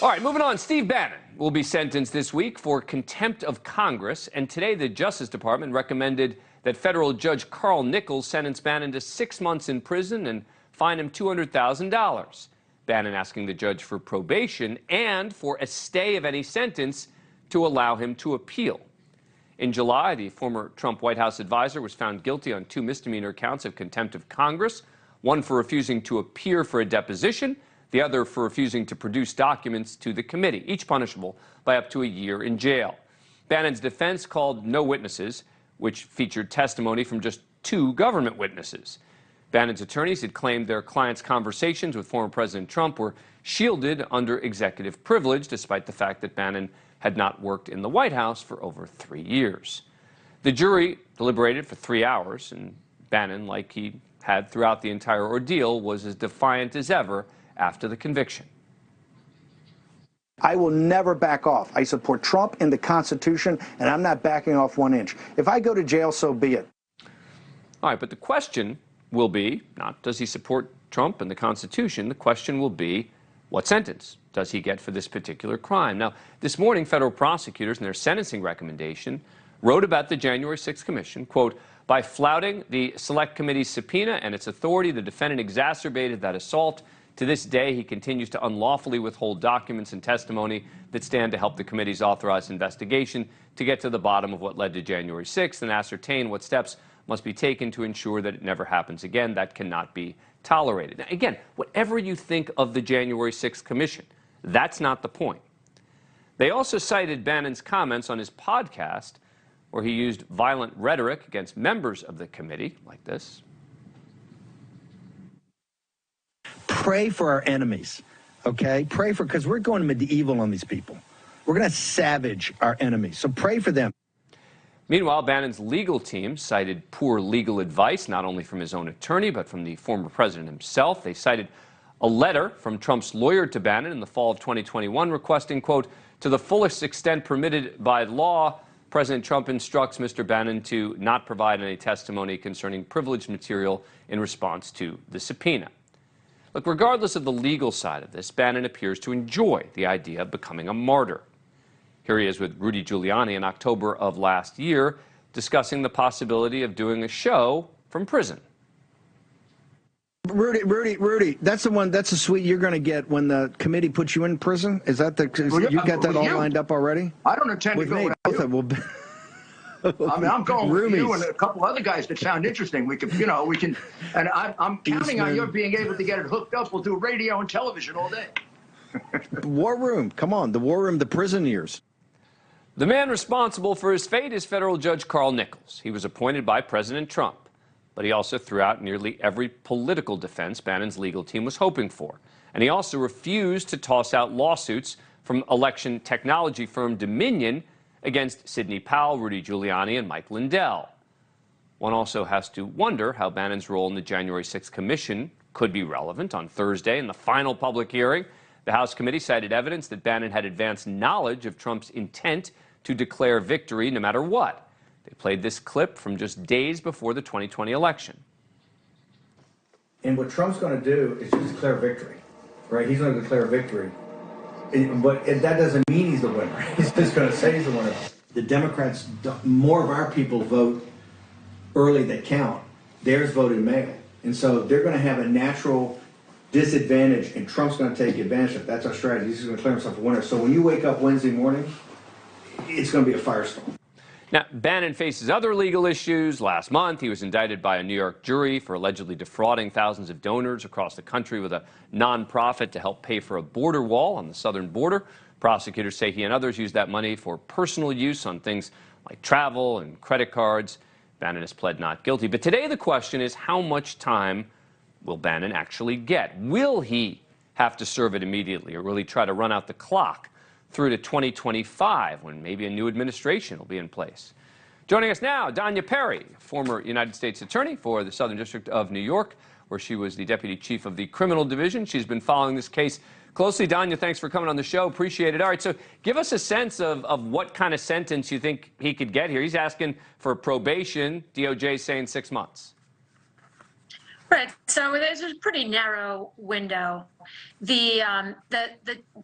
All right, moving on. Steve Bannon will be sentenced this week for contempt of Congress. And today, the Justice Department recommended that federal judge Carl Nichols sentence Bannon to 6 months in prison and fine him $200,000. Bannon asking the judge for probation and for a stay of any sentence to allow him to appeal. In July, the former Trump White House advisor was found guilty on 2 misdemeanor counts of contempt of Congress, one for refusing to appear for a deposition, the other for refusing to produce documents to the committee, each punishable by up to a year in jail. Bannon's defense called no witnesses, which featured testimony from just 2 government witnesses. Bannon's attorneys had claimed their clients' conversations with former President Trump were shielded under executive privilege, despite the fact that Bannon had not worked in the White House for over 3 years. The jury deliberated for 3 hours, and Bannon, like he had throughout the entire ordeal, was as defiant as ever after the conviction. I will never back off. I support Trump and the Constitution, and I'm not backing off 1 inch. If I go to jail, so be it. All right, but the question will be not does he support Trump and the Constitution? The question will be what sentence does he get for this particular crime? Now, this morning, federal prosecutors in their sentencing recommendation wrote about the January 6th Commission, quote, by flouting the Select Committee's subpoena and its authority, the defendant exacerbated that assault. To this day, he continues to unlawfully withhold documents and testimony that stand to help the committee's authorized investigation to get to the bottom of what led to January 6th and ascertain what steps must be taken to ensure that it never happens again. That cannot be tolerated. Now, again, whatever you think of the January 6th Commission, that's not the point. They also cited Bannon's comments on his podcast, where he used violent rhetoric against members of the committee, like this. Pray for our enemies, okay? Pray for, because we're going medieval on these people. We're going to savage our enemies, so pray for them. Meanwhile, Bannon's legal team cited poor legal advice, not only from his own attorney, but from the former president himself. They cited a letter from Trump's lawyer to Bannon in the fall of 2021 requesting, quote, to the fullest extent permitted by law, President Trump instructs Mr. Bannon to not provide any testimony concerning privileged material in response to the subpoena. Look, regardless of the legal side of this, Bannon appears to enjoy the idea of becoming a martyr. Here he is with Rudy Giuliani in October of last year, discussing the possibility of doing a show from prison. Rudy, that's the one, that's the suite you're going to get when the committee puts you in prison? Is that the, you got that all lined up already? I don't intend to go with you. I mean, I'm going with you and a couple other guys that sound interesting. We can, and I'm counting on you being able to get it hooked up. We'll do radio and television all day. War Room, come on, the War Room, the prison years. The man responsible for his fate is federal judge Carl Nichols. He was appointed by President Trump, but he also threw out nearly every political defense Bannon's legal team was hoping for. And he also refused to toss out lawsuits from election technology firm Dominion against Sidney Powell, Rudy Giuliani, and Mike Lindell. One also has to wonder how Bannon's role in the January 6th Commission could be relevant. On Thursday, in the final public hearing, the House committee cited evidence that Bannon had advanced knowledge of Trump's intent to declare victory no matter what. They played this clip from just days before the 2020 election. And what Trump's going to do is just declare victory, right? He's going to declare victory. But that doesn't mean he's the winner. He's just going to say he's the winner. The Democrats, more of our people vote early that count. Theirs voted mail. And so they're going to have a natural disadvantage, and Trump's going to take advantage of it. That's our strategy. He's going to declare himself a winner. So when you wake up Wednesday morning, it's going to be a firestorm. Now, Bannon faces other legal issues. Last month, he was indicted by a New York jury for allegedly defrauding thousands of donors across the country with a nonprofit to help pay for a border wall on the southern border. Prosecutors say he and others used that money for personal use on things like travel and credit cards. Bannon has pled not guilty. But today the question is, how much time will Bannon actually get? Will he have to serve it immediately, or will he try to run out the clock through to 2025, when maybe a new administration will be in place? Joining us now, Danya Perry, former United States Attorney for the Southern District of New York, where she was the Deputy Chief of the Criminal Division. She's been following this case closely. Danya, thanks for coming on the show. Appreciate it. All right, so give us a sense of what kind of sentence you think he could get here. He's asking for probation. DOJ saying 6 months. Right. So there's a pretty narrow window. The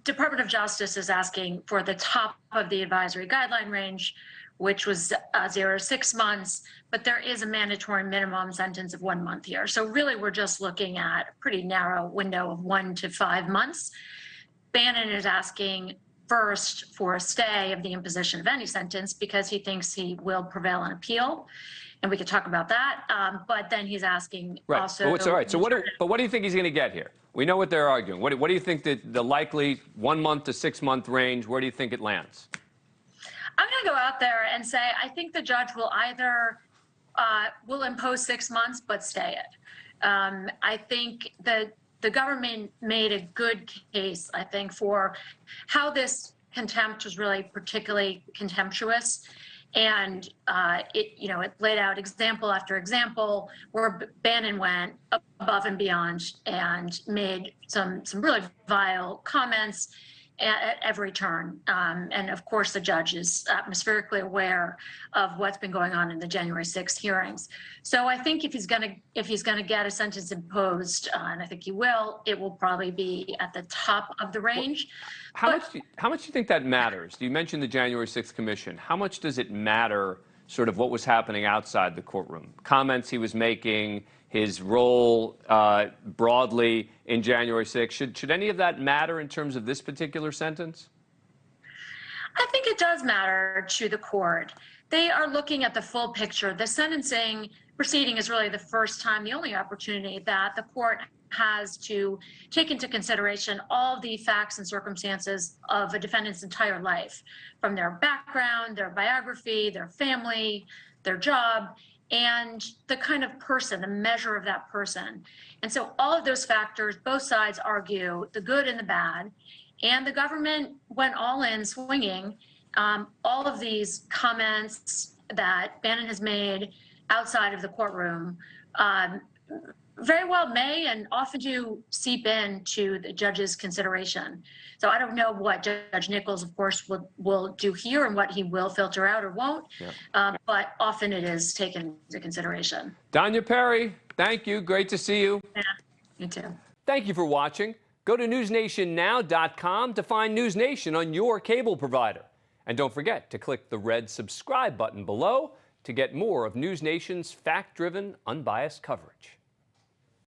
Department of Justice is asking for the top of the advisory guideline range, which was 0 to 6 months, but there is a mandatory minimum sentence of 1 month here. So really, we're just looking at a pretty narrow window of 1 to 5 months. Bannon is asking first for a stay of the imposition of any sentence because he thinks he will prevail on appeal. And we could talk about that, but then he's asking also. But all right. So what do you think he's going to get here? We know what they're arguing. What do you think that the likely 1 month to 6 month range? Where do you think it lands? I'm going to go out there and say I think the judge will either will impose 6 months but stay it. I think the government made a good case, I think, for how this contempt was really particularly contemptuous. And it laid out example after example where Bannon went above and beyond and made some really vile comments at every turn. And of course, the judge is atmospherically aware of what's been going on in the January 6th hearings. So I think if he's going to get a sentence imposed, and I think he will, it will probably be at the top of the range. How much do you think that matters? You mentioned the January 6th Commission. How much does it matter, sort of what was happening outside the courtroom? Comments he was making, his role broadly in January 6th. Should any of that matter in terms of this particular sentence? I think it does matter to the court. They are looking at the full picture. The sentencing proceeding is really the first time, the only opportunity that the court has to take into consideration all the facts and circumstances of a defendant's entire life, from their background, their biography, their family, their job, and the kind of person, the measure of that person. And so all of those factors, both sides argue the good and the bad, and the government went all in swinging. All of these comments that Bannon has made outside of the courtroom very well may and often do seep into the judge's consideration. So I don't know what Judge Nichols, of course, will do here and what he will filter out or won't, but often it is taken into consideration. Danya Perry, thank you. Great to see you. Yeah, you too. Thank you for watching. Go to newsnationnow.com to find NewsNation on your cable provider. And don't forget to click the red subscribe button below to get more of NewsNation's fact-driven, unbiased coverage.